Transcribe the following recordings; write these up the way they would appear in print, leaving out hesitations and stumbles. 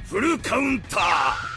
フルカウンター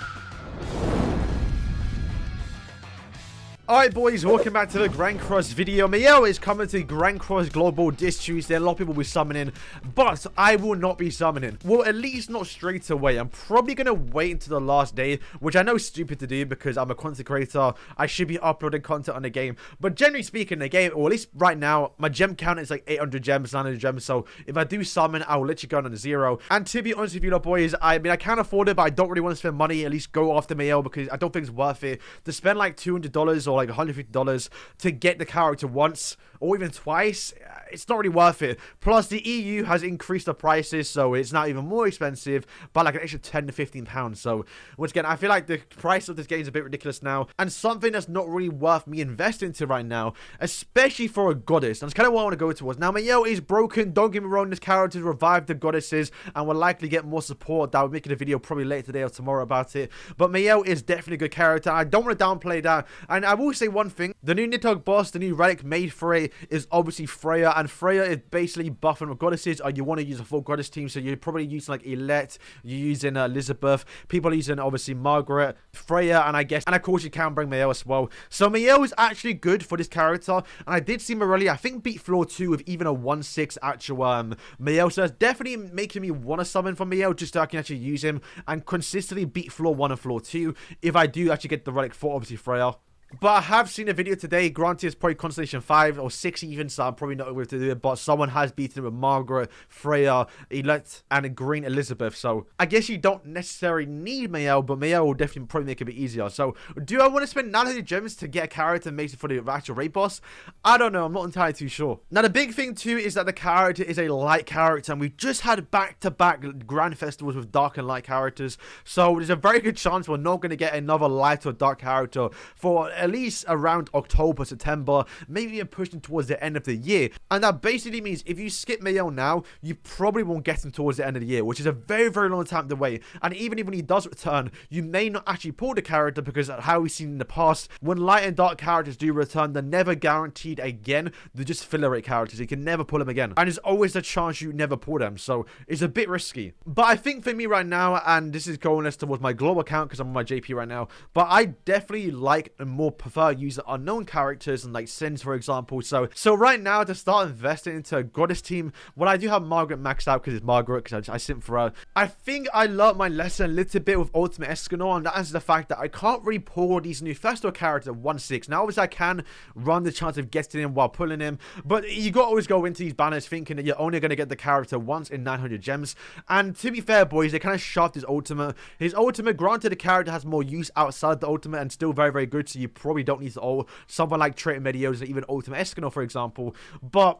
Alright boys, welcome back to the Grand Cross video. Mael is coming to Grand Cross Global this Tuesday. A lot of people will be summoning, but I will not be summoning. Well, at least not straight away. I'm probably going to wait until the last day, which I know is stupid to do because I'm a content creator. I should be uploading content on the game. But generally speaking, the game, or at least right now, my gem count is like 800 gems, 900 gems. So if I do summon, I will literally go on a 0. And to be honest with you, boys, I mean, I can't afford it, but I don't really want to spend money. At least go after Mael because I don't think it's worth it to spend like $200 or like $150 to get the character once or even twice. It's not really worth it. Plus the EU has increased the prices, so it's now even more expensive by like an extra 10 to 15 pounds. So once again, I feel like the price of this game is a bit ridiculous now, and something that's not really worth me investing into right now, especially for a goddess. And that's kind of what I want to go towards. Now Mael is broken, don't get me wrong, this character revived the goddesses and will likely get more support. That will make it a video probably later today or tomorrow about it, but Mael is definitely a good character. I don't want to downplay that, and I will say one thing: the new Nidhogg boss, the new relic made for it, is obviously Freya, and Freya is basically buffing with goddesses. You want to use a full goddess team, so you're probably using like Elette, you're using Elizabeth, people are using obviously Margaret, Freya, and of course you can bring Mael as well. So Mael is actually good for this character, and I did see Morelli, I think, beat floor 2 with even a 1-6 actual Mael, so that's definitely making me want to summon for Mael just so I can actually use him and consistently beat floor 1 and floor 2 if I do actually get the relic for obviously Freya. But I have seen a video today, granted it's probably Constellation 5 or 6 even, so I'm probably not able to do it, but someone has beaten it with Margaret, Freya, Elette, and Green Elizabeth. So I guess you don't necessarily need Mael, but Mael will definitely probably make it a bit easier. So do I want to spend 900 gems to get a character made for the actual raid boss? I don't know, I'm not entirely too sure. Now the big thing too is that the character is a light character, and we've just had back-to-back grand festivals with dark and light characters, so there's a very good chance we're not going to get another light or dark character for at least around October, September, maybe even pushing towards the end of the year. And that basically means if you skip Mael now, you probably won't get him towards the end of the year, which is a very, very long time to wait. And even if when he does return, you may not actually pull the character, because how we've seen in the past, when light and dark characters do return, they're never guaranteed again. They're just filler rate characters. You can never pull them again. And there's always a chance you never pull them. So it's a bit risky. But I think for me right now, and this is going less towards my global account because I'm on my JP right now, but I definitely like a more prefer using unknown characters and like Sins, for example. So right now, to start investing into a goddess team, well, I do have Margaret maxed out because it's Margaret, because I simp for her. I think I learned my lesson a little bit with Ultimate Escanor, and that is the fact that I can't really pull these new festival characters at 1-6. Now obviously I can run the chance of getting him while pulling him, but you got to always go into these banners thinking that you're only going to get the character once in 900 gems. And to be fair, boys, they kind of shoved his ultimate. His ultimate, granted, the character has more use outside the ultimate and still very, very good, so you probably don't need to all someone like Purgatory Meliodas or even Ultimate Escanor, for example. But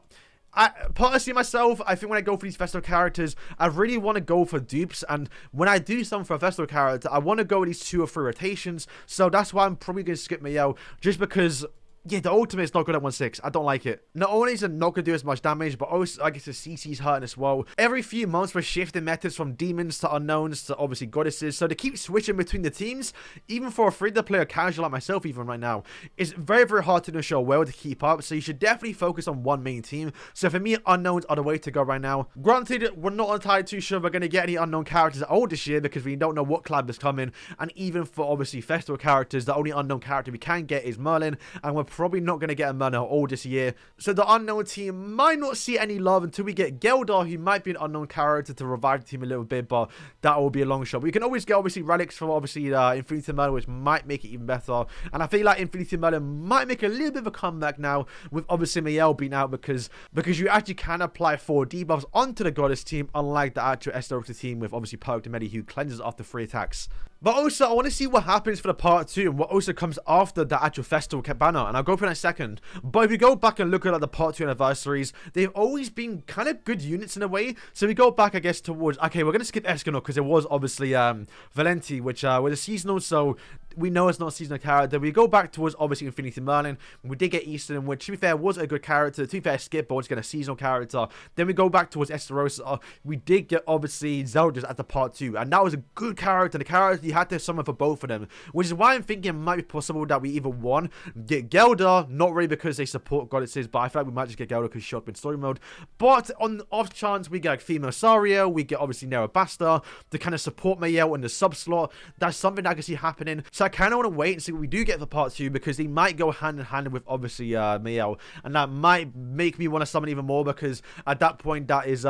I personally myself, I think when I go for these festival characters, I really want to go for dupes, and when I do something for a festival character, I want to go with these 2 or 3 rotations. So that's why I'm probably going to skip Mael, just because yeah, the ultimate is not good at 1-6. I don't like it. Not only is it not going to do as much damage, but also I guess the CC's hurting as well. Every few months we're shifting methods from demons to unknowns to obviously goddesses. So to keep switching between the teams, even for a free-to-play or casual like myself even right now, it's very, very hard to show well to keep up. So you should definitely focus on one main team. So for me, unknowns are the way to go right now. Granted, we're not entirely too sure we're going to get any unknown characters at all this year because we don't know what collab is coming. And even for obviously festival characters, the only unknown character we can get is Merlin, and we're probably not going to get a Merlin all this year. So the unknown team might not see any love until we get Geldar, who might be an unknown character to revive the team a little bit, but that will be a long shot. We can always get obviously relics from obviously Infinity Merlin, which might make it even better. And I feel like Infinity Merlin might make a little bit of a comeback now with obviously Mael being out, because you actually can apply 4 debuffs onto the goddess team, unlike the actual SDSGC team with obviously Purgatory Meliodas, who cleanses after 3 attacks. But also, I want to see what happens for the part 2 and what also comes after the actual festival banner, and I'll go for that in a second. But if you go back and look at like, the part 2 anniversaries, they've always been kind of good units in a way. So we go back, I guess, towards, okay, we're going to skip Escanor because it was obviously Valenti, which was a seasonal, so we know it's not a seasonal character. We go back towards obviously Infinity Merlin. We did get Eastern, which to be fair was a good character. To be fair, Skip, but once again a seasonal character. Then we go back towards Esterosa. We did get obviously Zeldris at the part 2, and that was a good character. The character you had to summon for both of them, which is why I'm thinking it might be possible that we either one get Gelda, not really because they support goddesses, but I feel like we might just get Gelda because she's up in story mode. But on the off chance we get like female Sario, we get obviously Nerabasta to kind of support Mael in the sub slot. That's something that I can see happening. So I kind of want to wait and see what we do get for part 2, because they might go hand in hand with obviously Mael, and that might make me want to summon even more, because at that point that is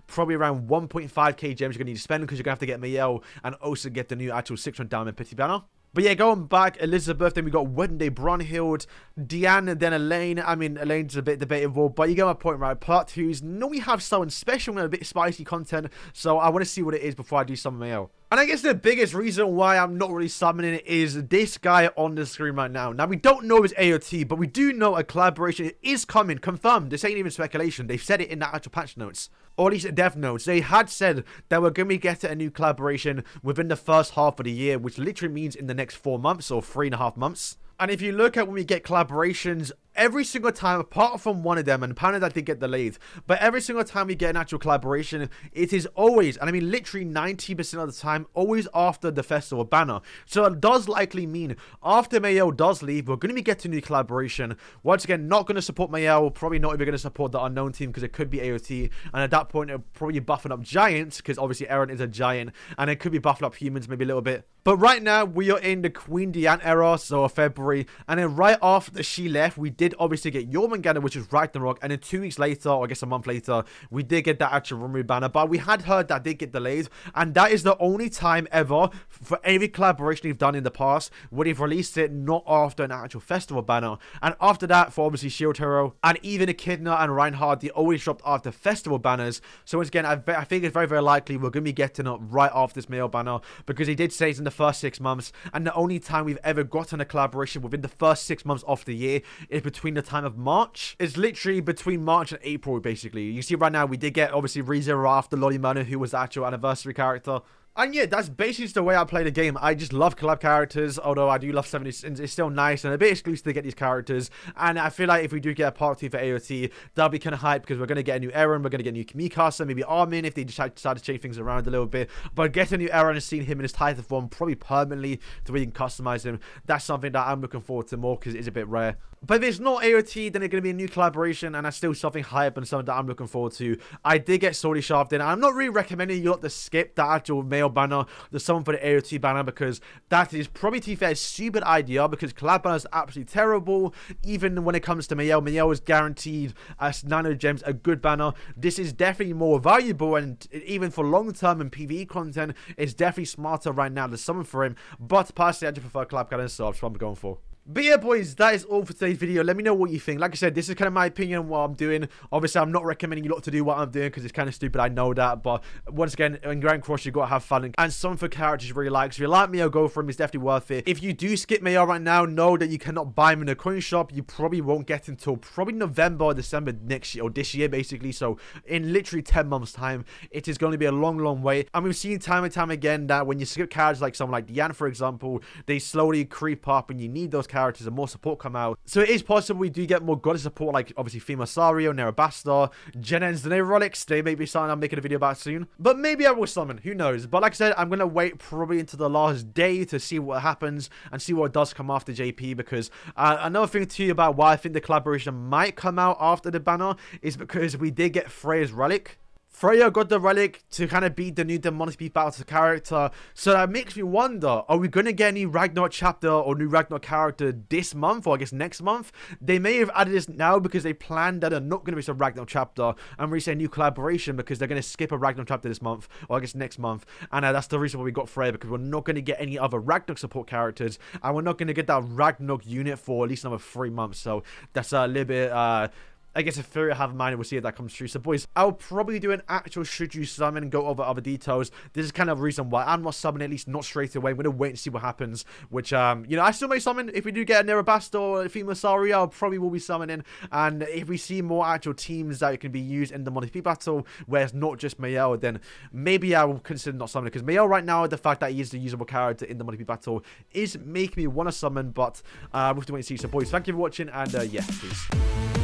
probably around 1.5k gems you're gonna need to spend, because you're gonna have to get Mael and also get the new actual 600 diamond pity banner. But yeah, going back, Elizabeth, then we got Wedding Day Brunhild, Diane, and then Elaine. I mean, Elaine's a bit debatable, but you get my point, right? Part 2's normally have someone special and a bit spicy content, so I want to see what it is before I do summon Mael. And I guess the biggest reason why I'm not really summoning it is this guy on the screen right now. Now, we don't know his AOT, but we do know a collaboration is coming, confirmed. This ain't even speculation. They've said it in the actual patch notes, or at least at dev notes. They had said that we're going to be getting a new collaboration within the first half of the year, which literally means in the next 4 months or 3.5 months. And if you look at when we get collaborations, every single time, apart from one of them, and apparently that did get delayed, but every single time we get an actual collaboration, it is always, and I mean literally 90% of the time, always after the festival banner. So it does likely mean after Mael does leave, we're going to be getting a new collaboration. Once again, not going to support Mael, probably not even going to support the unknown team, because it could be AOT, and at that point it'll probably be buffing up giants, because obviously Eren is a giant, and it could be buffing up humans maybe a little bit. But right now, we are in the Queen Diane era, so February, and then right after she left, we did obviously get Jormungandr, which is Ragnarok, and then 2 weeks later, or I guess a month later, we did get that actual Rumru banner, but we had heard that did get delayed, and that is the only time ever for every collaboration they've done in the past where they've released it not after an actual festival banner. And after that, for obviously Shield Hero, and even Echidna and Reinhardt, they always dropped after festival banners. So once again, I think it's very, very likely we're going to be getting it right after this Mael banner, because they did say it's in the first 6 months, and the only time we've ever gotten a collaboration within the first 6 months of the year is between the time of March. It's literally between March and April, basically. You see right now, we did get obviously ReZero after Lolly Murner, who was the actual anniversary character. And yeah, that's basically just the way I play the game. I just love collab characters, although I do love 70s. It's still nice and a bit exclusive to get these characters. And I feel like if we do get a part 2 for AOT, that'll be kind of hype, because we're going to get a new Eren, we're going to get a new Mikasa, maybe Armin if they decide to change things around a little bit. But getting a new Eren and seeing him in his Titan form, probably permanently, to where you can customize him, that's something that I'm looking forward to more, because it is a bit rare. But if it's not AOT, then it's going to be a new collaboration, and that's still something hype and something that I'm looking forward to. I did get Swordly Sharp in, and I'm not really recommending you lot to skip the actual Mael banner, the summon for the AOT banner, because that is probably, to be fair, a stupid idea, because collab banner is absolutely terrible. Even when it comes to Mael, Mael is guaranteed as nano gems, a good banner. This is definitely more valuable, and even for long term and PvE content, it's definitely smarter right now to summon for him. But personally, I just prefer collab banner, so that's what I'm going for. But yeah, boys, that is all for today's video. Let me know what you think. Like I said, this is kind of my opinion on what I'm doing. Obviously, I'm not recommending you lot to do what I'm doing, because it's kind of stupid, I know that. But once again, in Grand Cross, you've got to have fun. And some for characters you really like. So if you like Mael, go for him. It's definitely worth it. If you do skip Mael right now, know that you cannot buy him in a coin shop. You probably won't get until probably November or December next year, or this year, basically. So in literally 10 months' time, it is going to be a long, long wait. And we've seen time and time again that when you skip characters like someone like Diane, for example, they slowly creep up, and you need those characters and more support come out. So it is possible we do get more goddess support, like obviously female Sario, Nerabasta, Genens, the Relics. They may be something I'm making a video about soon, but maybe I will summon, who knows. But like I said, I'm gonna wait probably until the last day to see what happens and see what does come after JP, because another thing too about why I think the collaboration might come out after the banner is because we did get Freya's relic. Freya got the relic to kind of beat the new demonic beat battle character. So that makes me wonder, are we going to get a new Ragnarok chapter or new Ragnarok character this month, or I guess next month? They may have added this now because they planned that they're not going to be some Ragnarok chapter and release a new collaboration, because they're going to skip a Ragnarok chapter this month, or I guess next month. And that's the reason why we got Freya, because we're not going to get any other Ragnarok support characters, and we're not going to get that Ragnarok unit for at least another 3 months. So that's a little bit I guess if Freya have in mind, we'll see if that comes true. So, boys, I'll probably do an actual should you summon and go over other details. This is kind of the reason why I'm not summoning, at least not straight away. I'm going to wait and see what happens, which, you know, I still may summon. If we do get a Nerabasta or a female Saria, I probably will be summoning. And if we see more actual teams that can be used in the multi battle, where it's not just Mael, then maybe I will consider not summoning. Because Mael right now, the fact that he is the usable character in the multi battle is making me want to summon, but we'll have to wait and see. So, boys, thank you for watching, and yeah, peace.